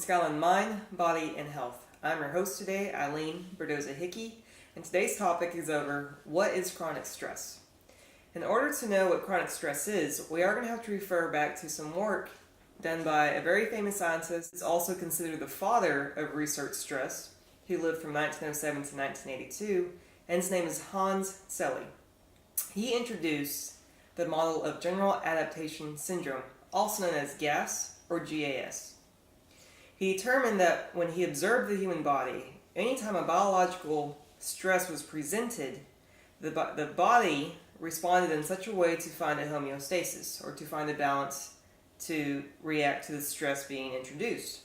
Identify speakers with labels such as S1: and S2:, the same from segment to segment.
S1: SkyLynn Mind, Body, and Health. I'm your host today, Ilynn Hickey, and today's topic is over what is chronic stress. In order to know what chronic stress is, we are going to have to refer back to some work done by a very famous scientist. He's also considered the father of research stress, who lived from 1907 to 1982, and his name is Hans Selye. He introduced the model of general adaptation syndrome, also known as GAS or GAS. He determined that when he observed the human body, anytime a biological stress was presented, the body responded in such a way to find a homeostasis, or to find a balance to react to the stress being introduced.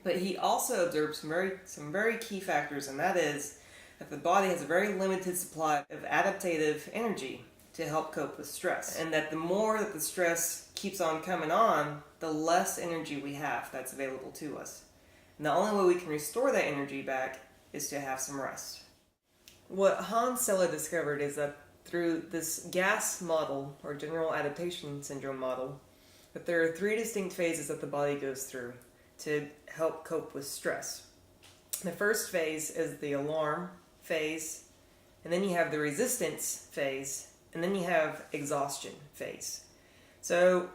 S1: But he also observed some very key factors, and that is that the body has a very limited supply of adaptive energy to help cope with stress, and that the more that the stress keeps on coming on, the less energy we have that's available to us. And the only way we can restore that energy back is to have some rest. What Hans Selye discovered is that through this GAS model, or general adaptation syndrome model, that there are three distinct phases that the body goes through to help cope with stress. The first phase is the alarm phase, and then you have the resistance phase, and then you have exhaustion phase. So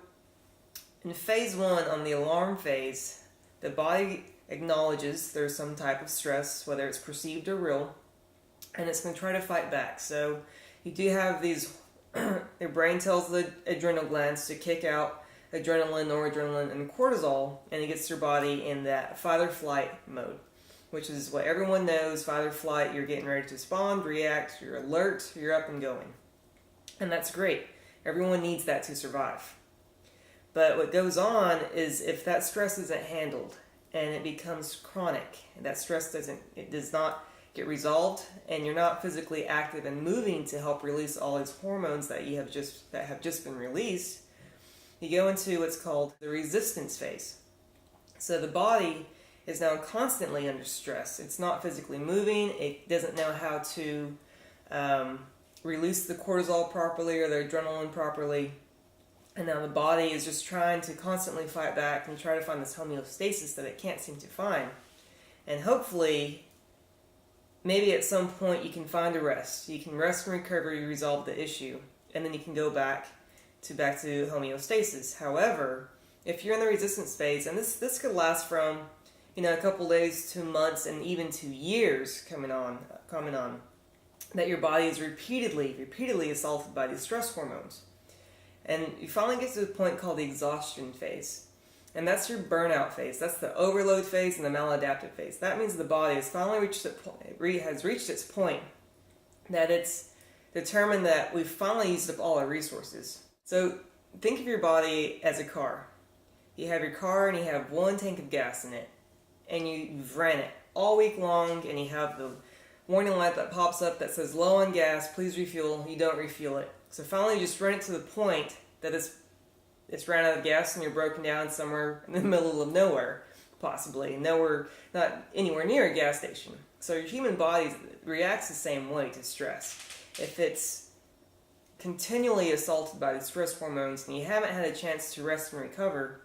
S1: in phase one, on the alarm phase, the body acknowledges there's some type of stress, whether it's perceived or real, and it's going to try to fight back. So you do have these, your brain tells the adrenal glands to kick out adrenaline, noradrenaline, and cortisol, and it gets your body in that fight or flight mode, which is what everyone knows. Fight or flight, you're getting ready to respond, react, you're alert, you're up and going. And that's great. Everyone needs that to survive. But what goes on is if that stress isn't handled and it becomes chronic, and that stress does not get resolved, and you're not physically active and moving to help release all these hormones that have just been released, you go into what's called the resistance phase. So the body is now constantly under stress. It's not physically moving. It doesn't know how to release the cortisol properly or the adrenaline properly. And now the body is just trying to constantly fight back and try to find this homeostasis that it can't seem to find. And hopefully, maybe at some point you can find a rest. You can rest and recover, you resolve the issue, and then you can go back to homeostasis. However, if you're in the resistance phase, and this could last from a couple days to months and even to years coming on, that your body is repeatedly assaulted by these stress hormones. And you finally get to the point called the exhaustion phase. And that's your burnout phase. That's the overload phase and the maladaptive phase. That means the body has finally reached its point that it's determined that we've finally used up all our resources. So think of your body as a car. You have your car and you have one tank of gas in it. And you've ran it all week long, and you have the warning light that pops up that says low on gas, please refuel. You don't refuel it. So finally you just run it to the point that it's ran out of gas and you're broken down somewhere in the middle of nowhere, possibly. Not anywhere near a gas station. So your human body reacts the same way to stress. If it's continually assaulted by the stress hormones and you haven't had a chance to rest and recover,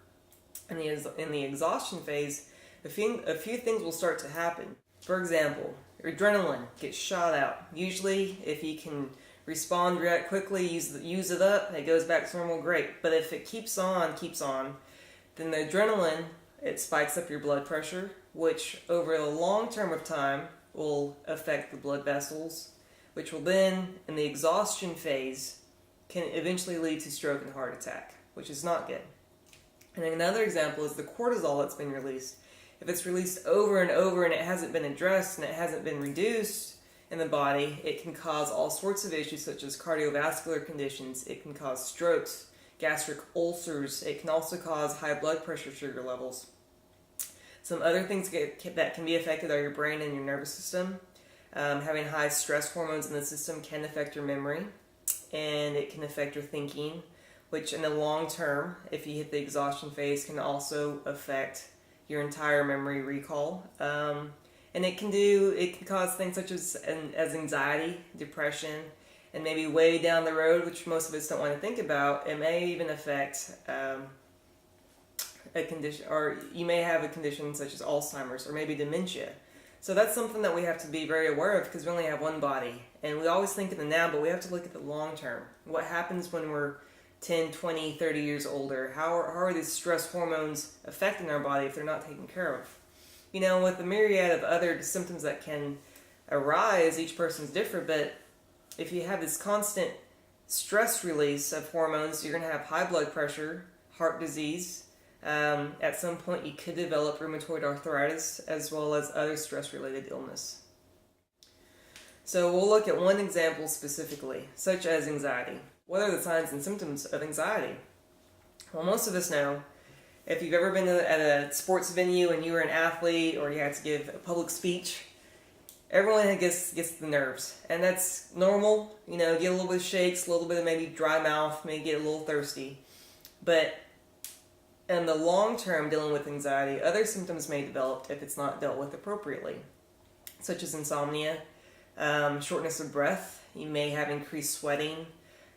S1: in the exhaustion phase, a few things will start to happen. For example, your adrenaline gets shot out. Usually, if you can react quickly, use it up, it goes back to normal, great. But if it keeps on, then the adrenaline, it spikes up your blood pressure, which over a long term of time will affect the blood vessels, which will then, in the exhaustion phase, can eventually lead to stroke and heart attack, which is not good. And another example is the cortisol that's been released. If it's released over and over and it hasn't been addressed and it hasn't been reduced in the body, it can cause all sorts of issues such as cardiovascular conditions. It can cause strokes, gastric ulcers. It can also cause high blood pressure, sugar levels. Some other things that can be affected are your brain and your nervous system. Having high stress hormones in the system can affect your memory, and it can affect your thinking, which in the long term, if you hit the exhaustion phase, can also affect your entire memory recall. And it can cause things such as anxiety, depression, and maybe way down the road, which most of us don't want to think about, it may even affect a condition, or you may have a condition such as Alzheimer's or maybe dementia. So that's something that we have to be very aware of because we only have one body. And we always think of the now, but we have to look at the long term. What happens when we're 10, 20, 30 years older? How are these stress hormones affecting our body if they're not taken care of? You know, with the myriad of other symptoms that can arise, each person's different, but if you have this constant stress release of hormones, you're going to have high blood pressure, heart disease. At some point, you could develop rheumatoid arthritis as well as other stress-related illness. So we'll look at one example specifically, such as anxiety. What are the signs and symptoms of anxiety? Well, most of us know if you've ever been at a sports venue and you were an athlete or you had to give a public speech, everyone gets the nerves. And that's normal. You know, get a little bit of shakes, a little bit of maybe dry mouth, maybe get a little thirsty. But in the long term, dealing with anxiety, other symptoms may develop if it's not dealt with appropriately, such as insomnia, shortness of breath. You may have increased sweating,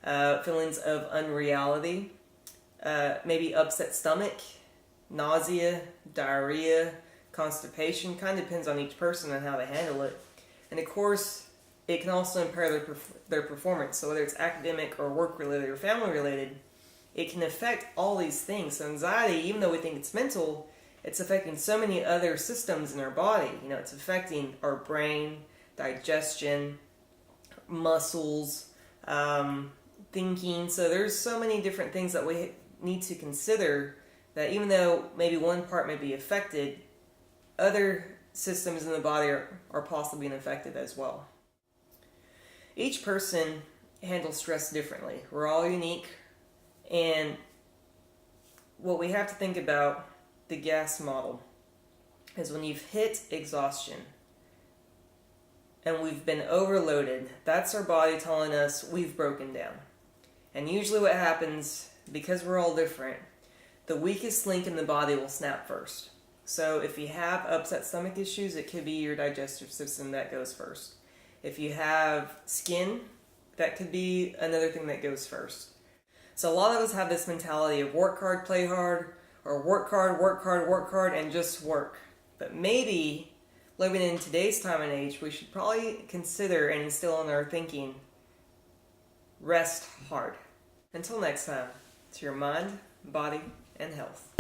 S1: feelings of unreality, maybe upset stomach, nausea, diarrhea, constipation. Kind of depends on each person and how they handle it. And of course, it can also impair their performance. So whether it's academic or work-related or family-related, it can affect all these things. So anxiety, even though we think it's mental, it's affecting so many other systems in our body. You know, it's affecting our brain, digestion, muscles, thinking. So there's so many different things that we need to consider that even though maybe one part may be affected, other systems in the body are possibly being affected as well. Each person handles stress differently. We're all unique. And what we have to think about, the gas model, is when you've hit exhaustion and we've been overloaded, that's our body telling us we've broken down. And usually what happens, because we're all different, the weakest link in the body will snap first. So if you have upset stomach issues, it could be your digestive system that goes first. If you have skin, that could be another thing that goes first. So a lot of us have this mentality of work hard, play hard, or work hard, work hard, work hard, and just work. But maybe, living in today's time and age, we should probably consider and instill in our thinking, rest hard. Until next time, to your mind, body, and health.